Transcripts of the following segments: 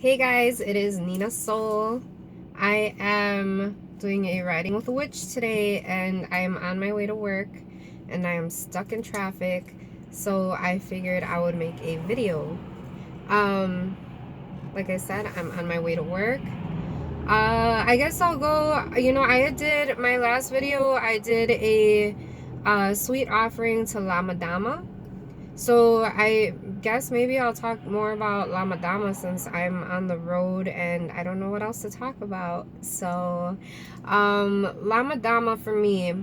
Hey guys, it is Nina Soul. I am doing a riding with a witch today and I am on my way to work and I am stuck in traffic, so I figured I would make a video. Um, like I said, I'm on my way to work. I guess I'll go, I did my last video, I did a sweet offering to Madama. So I guess maybe I'll talk more about Madama since I'm on the road and I don't know what else to talk about. So, Madama for me,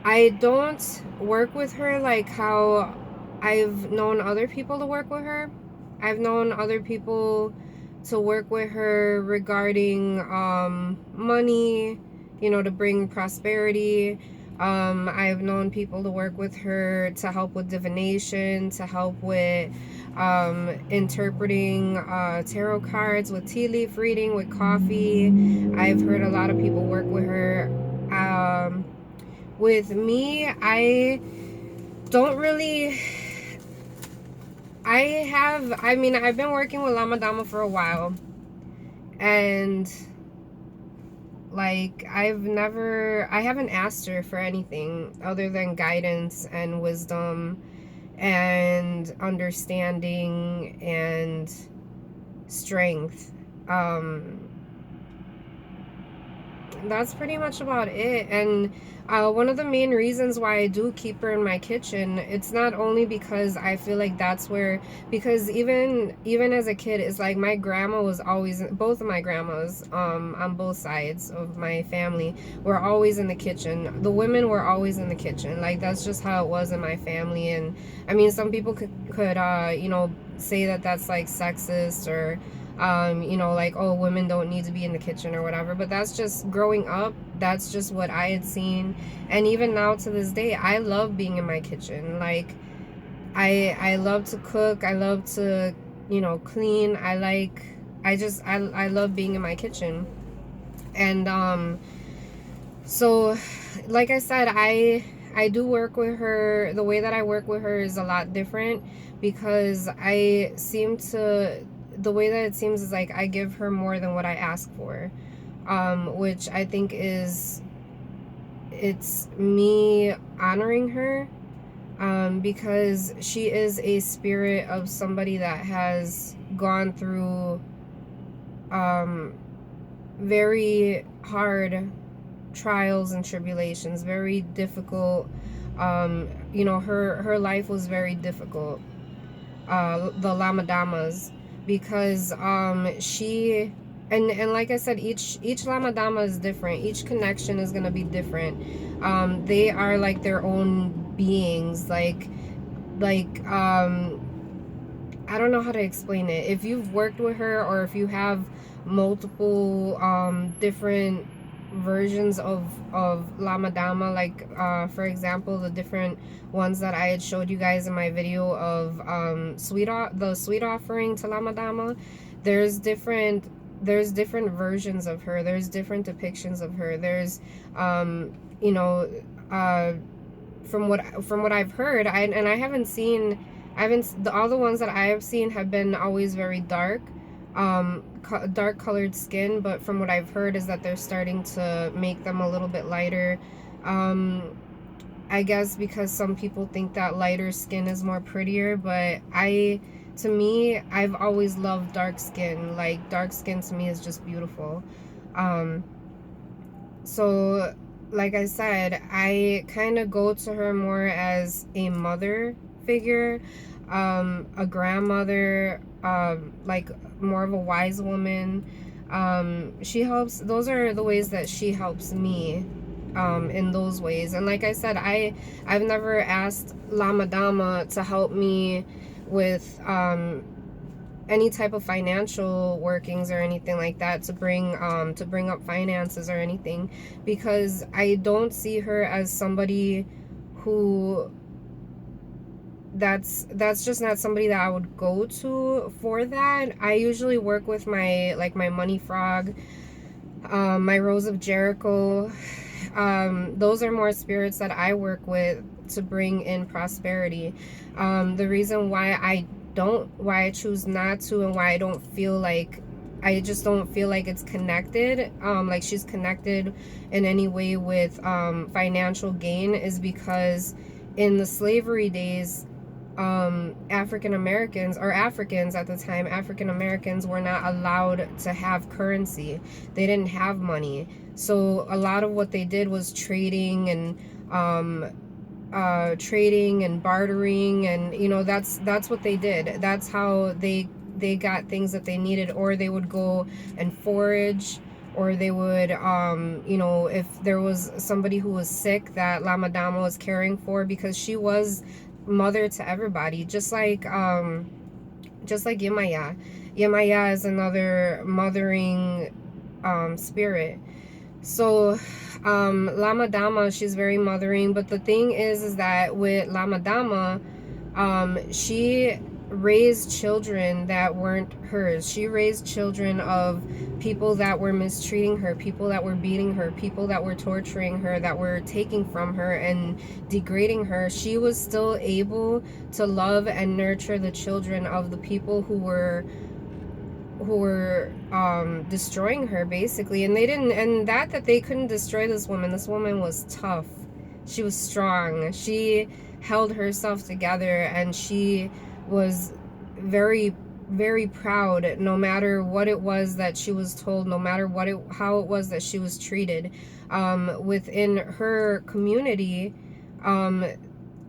I don't work with her like how I've known other people to work with her. I've known other people to work with her regarding money, to bring prosperity. I've known people to work with her to help with divination, to help with interpreting tarot cards, with tea leaf reading, with coffee. I've heard a lot of people work with her. With me, I don't really. I've been working with Madama for a while, and like I haven't asked her for anything other than guidance and wisdom and understanding and strength. That's pretty much about it. And one of the main reasons why I do keep her in my kitchen, it's not only because I feel like that's where, because even as a kid, it's like my grandma was always, both of my grandmas on both sides of my family were always in the kitchen. The women were always in the kitchen. Like that's just how it was in my family. And I mean, some people could say that that's like sexist or like, oh, women don't need to be in the kitchen or whatever. But that's just growing up. That's just what I had seen. And even now to this day, I love being in my kitchen. Like, I love to cook. I love to, clean. I love being in my kitchen. And, so, like I said, I do work with her. The way that I work with her is a lot different because the way that it seems is like I give her more than what I ask for, which I think it's me honoring her, because she is a spirit of somebody that has gone through very hard trials and tribulations, very difficult. Her life was very difficult, the Lamadamas, because she and like I said, each Lamadama is different. Each connection is gonna be different. They are like their own beings, I don't know how to explain it. If you've worked with her or if you have multiple different versions of Lamadama, like for example, the different ones that I had showed you guys in my video of the sweet offering to Lamadama, there's different versions of her. There's different depictions of her. There's you know from what I've heard, I haven't seen, all the ones that I have seen have been always very dark, dark colored skin, but from what I've heard is that they're starting to make them a little bit lighter. I guess because some people think that lighter skin is more prettier, but to me, I've always loved dark skin. Like dark skin to me is just beautiful. So like I said, I kind of go to her more as a mother figure, a grandmother, like more of a wise woman. She helps, those are the ways that she helps me, in those ways. And like I said, I've never asked Lamadama to help me with any type of financial workings or anything like that, to bring up finances or anything, because I don't see her as somebody who, that's just not somebody that I would go to for that. I usually work with my money frog, my Rose of Jericho. Those are more spirits that I work with to bring in prosperity. The reason why I I choose not to, and why I just don't feel like it's connected, like she's connected in any way with financial gain, is because in the slavery days, African Americans, or Africans at the time, African Americans were not allowed to have currency. They didn't have money. So a lot of what they did was trading and bartering, and that's what they did. That's how they got things that they needed. Or they would go and forage, or they would if there was somebody who was sick that La Madama was caring for, because she was mother to everybody, just like Yemaya. Yemaya is another mothering spirit. So La Madama, she's very mothering. But the thing is that with La Madama, she raised children that weren't hers. She raised children of people that were mistreating her, people that were beating her, people that were torturing her, that were taking from her and degrading her. She was still able to love and nurture the children of the people who were destroying her, basically. And that they couldn't destroy this woman. This woman was tough. She was strong. She held herself together, and she was very, very proud, no matter what it was that she was told, no matter how it was that she was treated. Within her community,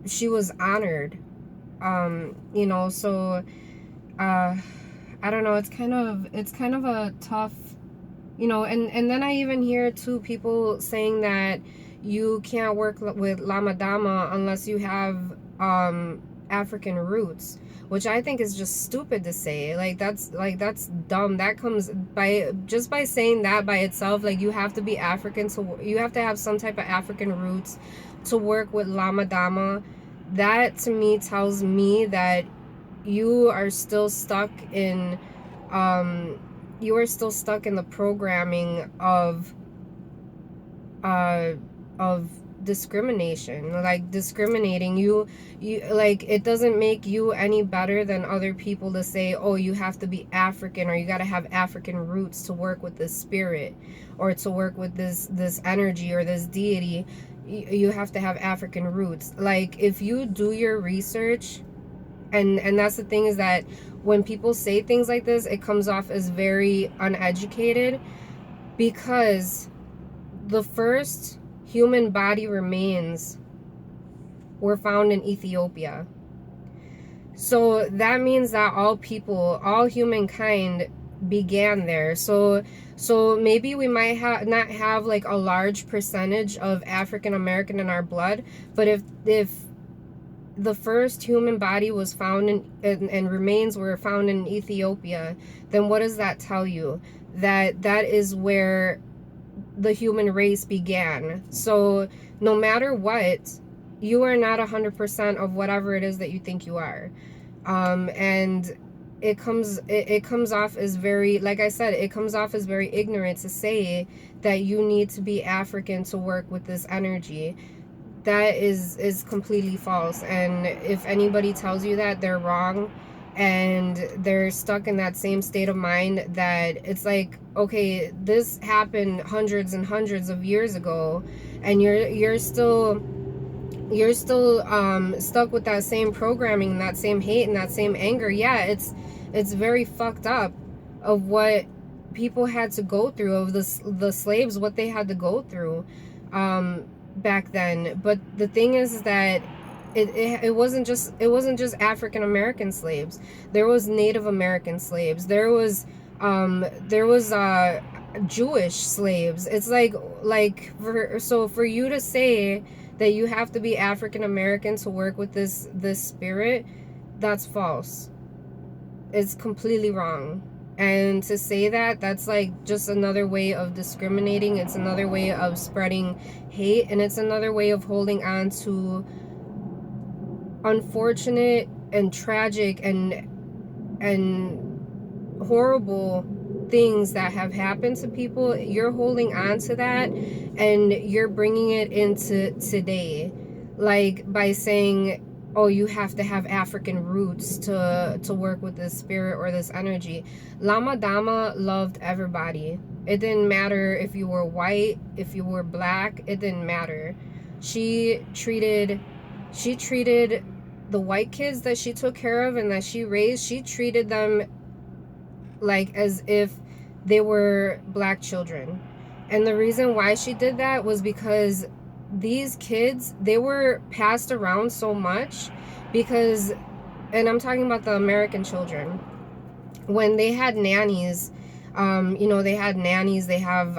she was honored. So I don't know, it's kind of a tough, and then I even hear too people saying that you can't work with La Madama unless you have African roots, which I think is just stupid to say. That's dumb. That comes by just by saying that by itself. Like, you have to be African, so you have to have some type of African roots to work with La Madama. That to me tells me that you are still stuck in the programming of discrimination. Like, discriminating you, like, it doesn't make you any better than other people to say, oh, you have to be African, or you got to have African roots to work with this spirit, or to work with this energy or this deity. You have to have African roots. Like, if you do your research, and that's the thing, is that when people say things like this, it comes off as very uneducated, because the first human body remains were found in Ethiopia. So that means that all humankind began there. So maybe we might not have like a large percentage of African American in our blood, but if the first human body was found and remains were found in Ethiopia, then what does that tell you? That is where the human race began. So no matter what, you are not 100% of whatever it is that you think you are. And it comes off as very, like I said, it comes off as very ignorant to say that you need to be African to work with this energy. That is completely false. And if anybody tells you that, they're wrong, and they're stuck in that same state of mind that it's like, okay, this happened hundreds and hundreds of years ago, and you're still stuck with that same programming, that same hate, and that same anger. Yeah, it's very fucked up of what people had to go through, of the slaves, what they had to go through back then. But the thing is that it wasn't just African American slaves. There was Native American slaves. There was Jewish slaves. It's for you to say that you have to be African American to work with this spirit, that's false. It's completely wrong. And to say that, that's like just another way of discriminating. It's another way of spreading hate, and it's another way of holding on to unfortunate and tragic and horrible things that have happened to people. You're holding on to that, and you're bringing it into today, like by saying oh, you have to have African roots to work with this spirit or this energy. Lama Dama loved everybody. It didn't matter if you were white, if you were black, it didn't matter. She treated the white kids that she took care of and that she raised, she treated them like as if they were black children. And the reason why she did that was because these kids, they were passed around so much because, and I'm talking about the American children, when they had nannies, they had nannies, they have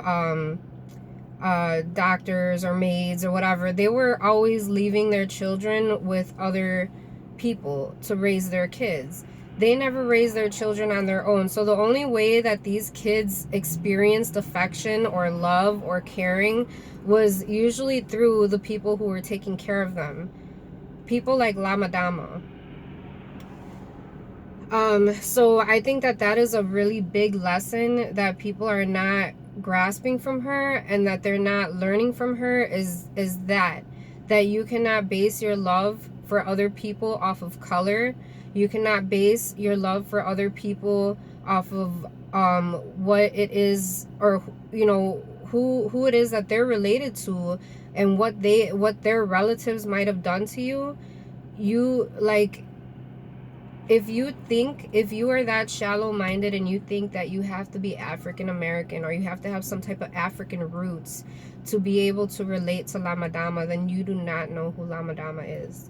doctors or maids or whatever, they were always leaving their children with other people to raise their kids. They never raised their children on their own. So the only way that these kids experienced affection or love or caring was usually through the people who were taking care of them. People like Lama Dama. So I think that that is a really big lesson that people are not grasping from her and that they're not learning from her is that you cannot base your love for other people off of color. You cannot base your love for other people off of what it is, or who it is that they're related to and what their relatives might have done to you. You like, if you are that shallow minded and you think that you have to be African American or you have to have some type of African roots to be able to relate to Lama Dama, then you do not know who Lama Dama is.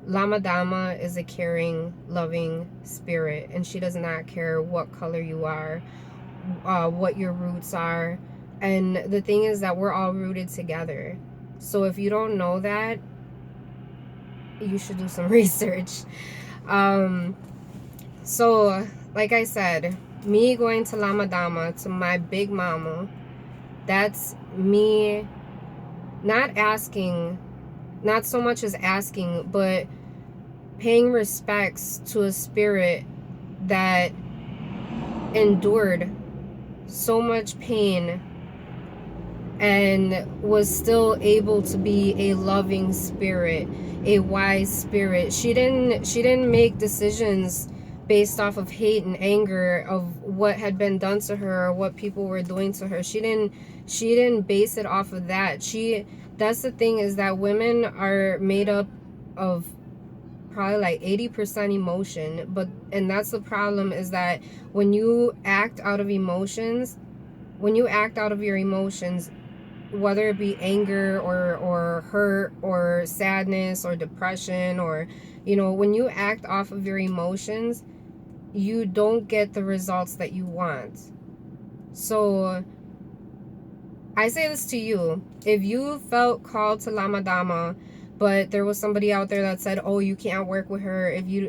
Lama Dama is a caring, loving spirit, and she does not care what color you are, what your roots are. And the thing is that we're all rooted together. So if you don't know that, you should do some research. So like I said, me going to Lama Dama, to my big mama, that's me not asking, not so much as asking, but paying respects to a spirit that endured so much pain and was still able to be a loving spirit, a wise spirit. She didn't make decisions based off of hate and anger of what had been done to her or what people were doing to her. She didn't base it off of that. That's the thing, is that women are made up of probably like 80% emotion, and that's the problem, is that when you act out of emotions, when you act out of your emotions, whether it be anger or hurt or sadness or depression, or when you act off of your emotions, you don't get the results that you want. So I say this to you: if you felt called to Lama Dama, but there was somebody out there that said, oh, you can't work with her if you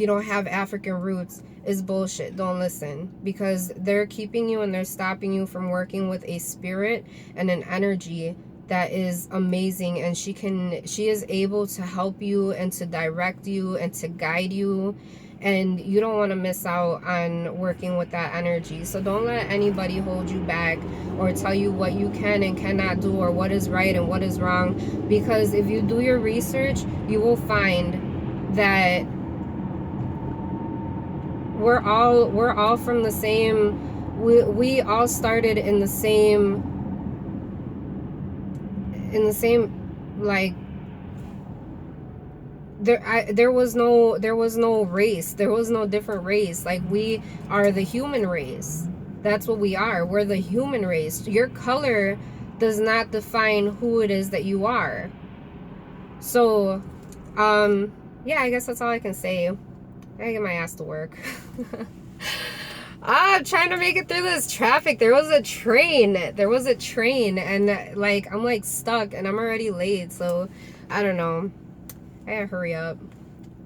don't have African roots, is bullshit. Don't listen, because they're keeping you and they're stopping you from working with a spirit and an energy that is amazing, and she is able to help you and to direct you and to guide you, and you don't want to miss out on working with that energy. So don't let anybody hold you back or tell you what you can and cannot do, or what is right and what is wrong, because if you do your research, you will find that we're all from the same, we all started in the same like, there was no race, there was no different race. Like, we are the human race. That's what we are. We're the human race. Your color does not define who it is that you are. So yeah, I guess that's all I can say. I gotta get my ass to work. I'm trying to make it through this traffic. There was a train, and like, I'm like stuck and I'm already late, so I don't know. I gotta hurry up.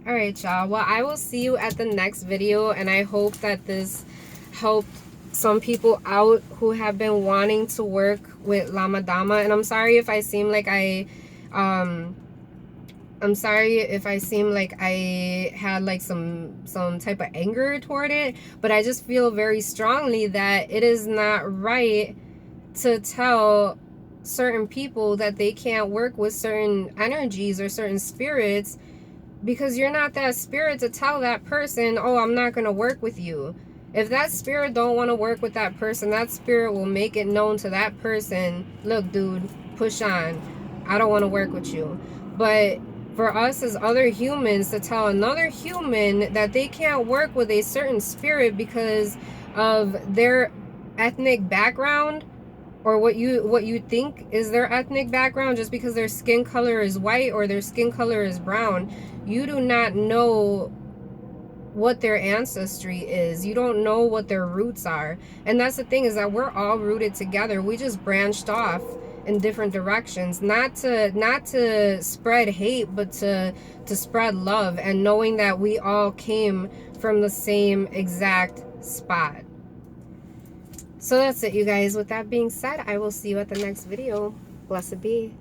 All right, y'all. Well, I will see you at the next video, and I hope that this helped some people out who have been wanting to work with Lama Dama. And I'm sorry if I seem like I'm sorry if I seem like I had like some type of anger toward it, but I just feel very strongly that it is not right to tell certain people that they can't work with certain energies or certain spirits, because you're not that spirit to tell that person, oh, I'm not going to work with you. If that spirit don't want to work with that person, that spirit will make it known to that person, look, dude, push on. I don't want to work with you. But for us as other humans to tell another human that they can't work with a certain spirit because of their ethnic background, or what you think is their ethnic background, just because their skin color is white or their skin color is brown, you do not know what their ancestry is. You don't know what their roots are. And that's the thing, is that we're all rooted together. We just branched off in different directions, not to spread hate, but to spread love, and knowing that we all came from the same exact spot. So that's it, you guys. With that being said, I will see you at the next video. Blessed be.